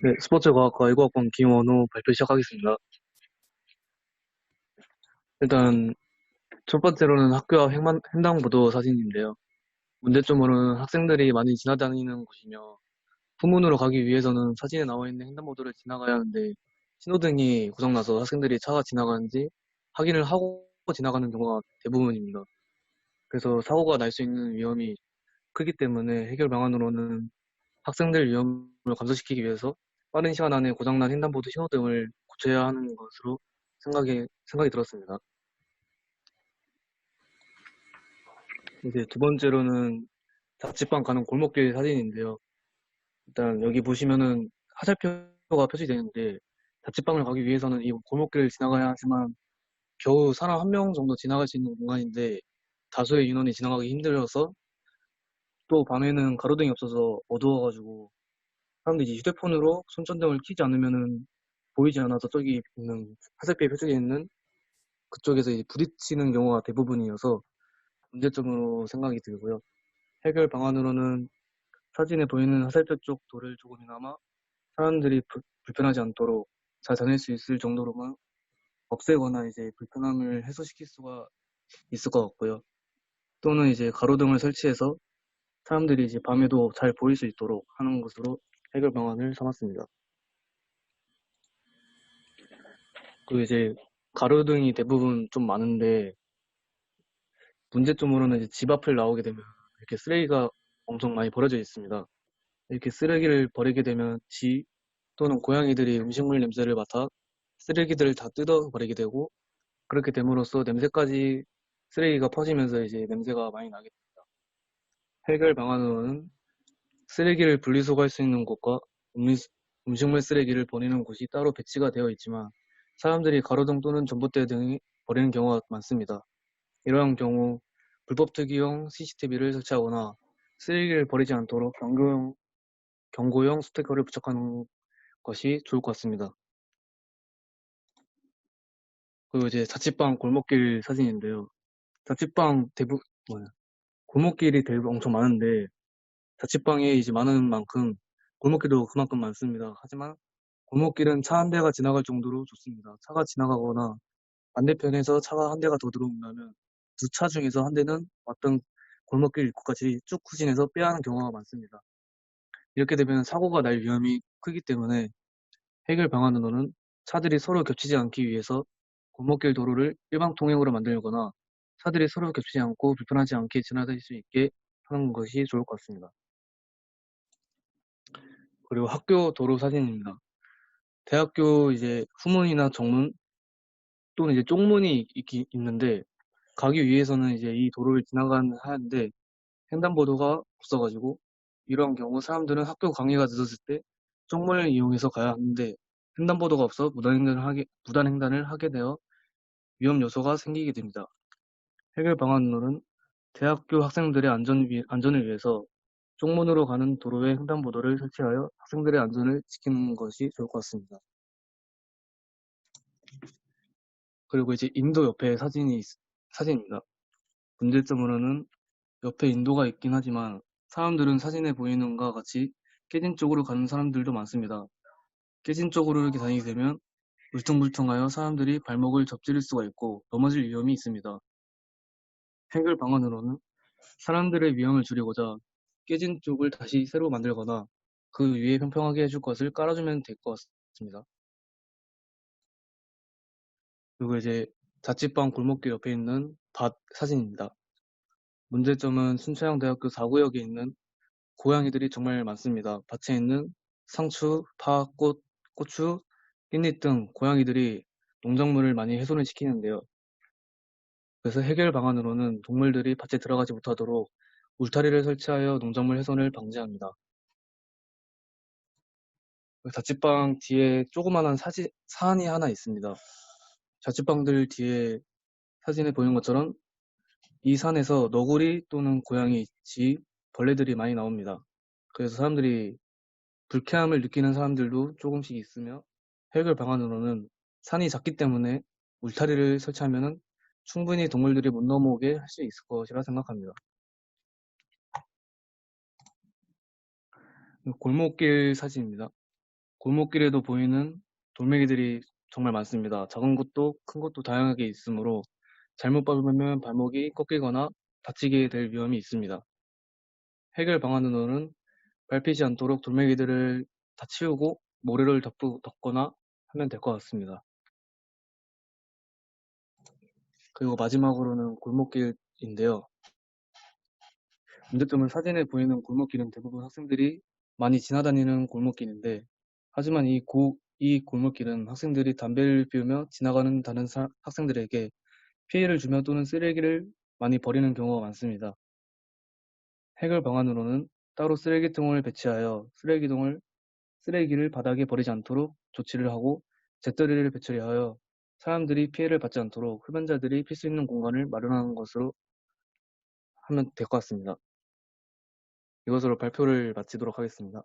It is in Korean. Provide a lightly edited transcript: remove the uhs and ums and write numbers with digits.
네, 스포츠과학과 1과학번 김원호 발표 시작하겠습니다. 일단 첫 번째로는 학교 앞 횡단보도 사진인데요. 문제점으로는 학생들이 많이 지나다니는 곳이며 후문으로 가기 위해서는 사진에 나와 있는 횡단보도를 지나가야 하는데 신호등이 고장나서 학생들이 차가 지나가는지 확인을 하고 지나가는 경우가 대부분입니다. 그래서 사고가 날 수 있는 위험이 크기 때문에 해결 방안으로는 학생들 위험을 감소시키기 위해서 빠른 시간 안에 고장난 횡단보도 신호등을 고쳐야 하는 것으로 생각이 들었습니다. 이제 두 번째로는 자취방 가는 골목길 사진인데요. 일단 여기 보시면은 화살표가 표시되어 있는데 자취방을 가기 위해서는 이 골목길을 지나가야 하지만 겨우 사람 한 명 정도 지나갈 수 있는 공간인데 다수의 인원이 지나가기 힘들어서 또 밤에는 가로등이 없어서 어두워가지고 사람들이 휴대폰으로 손전등을 켜지 않으면은 보이지 않아서 저기 있는 화살표에 표시되어 있는 그쪽에서 이제 부딪히는 경우가 대부분이어서 문제점으로 생각이 들고요. 해결 방안으로는 사진에 보이는 화살표 쪽 돌을 조금이나마 사람들이 불편하지 않도록 잘 다닐 수 있을 정도로만 없애거나 이제 불편함을 해소시킬 수가 있을 것 같고요. 또는 이제 가로등을 설치해서 사람들이 이제 밤에도 잘 보일 수 있도록 하는 것으로 해결 방안을 삼았습니다. 그리고 이제 가로등이 대부분 좀 많은데 문제점으로는 이제 집 앞을 나오게 되면 이렇게 쓰레기가 엄청 많이 버려져 있습니다. 이렇게 쓰레기를 버리게 되면 쥐 또는 고양이들이 음식물 냄새를 맡아 쓰레기들을 다 뜯어버리게 되고 그렇게 됨으로써 냄새까지 쓰레기가 퍼지면서 이제 냄새가 많이 나게 됩니다. 해결 방안으로는 쓰레기를 분리수거할 수 있는 곳과 음식물 쓰레기를 버리는 곳이 따로 배치가 되어 있지만 사람들이 가로등 또는 전봇대 등에 버리는 경우가 많습니다. 이러한 경우 불법 투기용 CCTV를 설치하거나 쓰레기를 버리지 않도록 경고용 스티커를 부착하는 것이 좋을 것 같습니다. 그리고 이제 자취방 골목길 사진인데요. 자취방 골목길이 대부분 엄청 많은데 자취방이 이제 많은 만큼 골목길도 그만큼 많습니다. 하지만 골목길은 차 한 대가 지나갈 정도로 좋습니다. 차가 지나가거나 반대편에서 차가 한 대가 더 들어온다면 두 차 중에서 한 대는 왔던 골목길 입구까지 쭉 후진해서 빼야 하는 경우가 많습니다. 이렇게 되면 사고가 날 위험이 크기 때문에 해결 방안으로는 차들이 서로 겹치지 않기 위해서 골목길 도로를 일방 통행으로 만들거나 차들이 서로 겹치지 않고 불편하지 않게 지나다닐 수 있게 하는 것이 좋을 것 같습니다. 그리고 학교 도로 사진입니다. 대학교 이제 후문이나 정문 또는 이제 쪽문이 있는데 가기 위해서는 이제 이 도로를 하는데 횡단보도가 없어가지고 이런 경우 사람들은 학교 강의가 늦었을 때 쪽문을 이용해서 가야 하는데 횡단보도가 없어 무단횡단을 하게 되어 위험 요소가 생기게 됩니다. 해결 방안으로는 대학교 학생들의 안전을 위해서 쪽문으로 가는 도로에 횡단보도를 설치하여 학생들의 안전을 지키는 것이 좋을 것 같습니다. 그리고 이제 인도 옆에 사진입니다. 문제점으로는 옆에 인도가 있긴 하지만 사람들은 사진에 보이는 것과 같이 깨진 쪽으로 가는 사람들도 많습니다. 깨진 쪽으로 이렇게 다니게 되면 울퉁불퉁하여 사람들이 발목을 접지를 수가 있고 넘어질 위험이 있습니다. 해결 방안으로는 사람들의 위험을 줄이고자 깨진 쪽을 다시 새로 만들거나 그 위에 평평하게 해줄 것을 깔아주면 될 것 같습니다. 그리고 이제 자취방 골목길 옆에 있는 밭 사진입니다. 문제점은 순천향대학교 4구역에 있는 고양이들이 정말 많습니다. 밭에 있는 상추, 파, 고추, 깻잎 등 고양이들이 농작물을 많이 훼손을 시키는데요. 그래서 해결 방안으로는 동물들이 밭에 들어가지 못하도록 울타리를 설치하여 농작물 훼손을 방지합니다. 자취방 뒤에 조그마한 산이 하나 있습니다. 자취방들 뒤에 사진에 보이는 것처럼 이 산에서 너구리 또는 고양이, 쥐, 벌레들이 많이 나옵니다. 그래서 사람들이 불쾌함을 느끼는 사람들도 조금씩 있으며 해결 방안으로는 산이 작기 때문에 울타리를 설치하면 충분히 동물들이 못 넘어오게 할 수 있을 것이라 생각합니다. 골목길 사진입니다. 골목길에도 보이는 돌멩이들이 정말 많습니다. 작은 것도 큰 것도 다양하게 있으므로 잘못 밟으면 발목이 꺾이거나 다치게 될 위험이 있습니다. 해결 방안으로는 밟히지 않도록 돌멩이들을 다 치우고 모래를 덮거나 하면 될 것 같습니다. 그리고 마지막으로는 골목길인데요. 문제점은 사진에 보이는 골목길은 대부분 학생들이 많이 지나다니는 골목길인데, 하지만 이 골목길은 학생들이 담배를 피우며 지나가는 다른 학생들에게 피해를 주며 또는 쓰레기를 많이 버리는 경우가 많습니다. 해결 방안으로는 따로 쓰레기통을 배치하여 쓰레기를 바닥에 버리지 않도록 조치를 하고, 재떨이를 배치하여 사람들이 피해를 받지 않도록 흡연자들이 필 수 있는 공간을 마련하는 것으로 하면 될 것 같습니다. 이것으로 발표를 마치도록 하겠습니다.